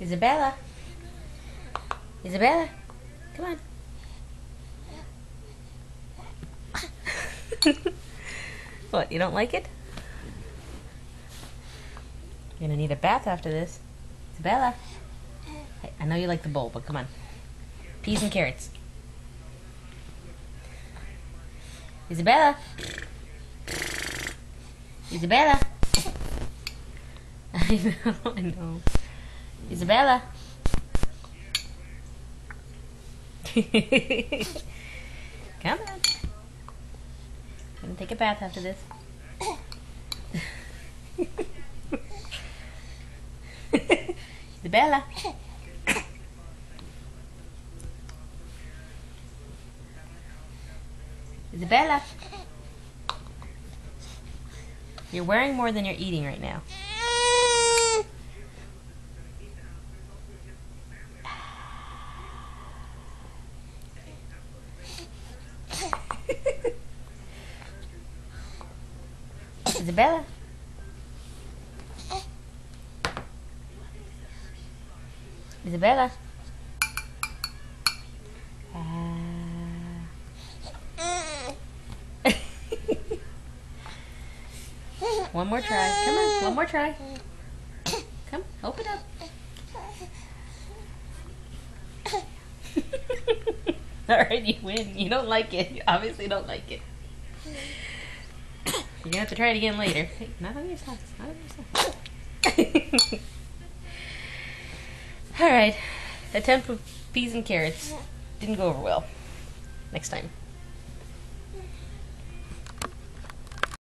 Isabella. Isabella. Come on. What, you don't like it? You're gonna need a bath after this. Isabella. Hey, I know you like the bowl, but come on. Peas and carrots. Isabella. Isabella. I know. Isabella. Come on. I'm gonna take a bath after this. Isabella. Isabella. You're wearing more than you're eating right now. Isabella. Isabella. One more try. Come on, one more try. Come, open up. Alright, you win. You don't like it. You obviously don't like it. You're gonna have to try it again later. Hey, not on your side. Not on your side. Alright. Attempt with peas and carrots. Didn't go over well. Next time.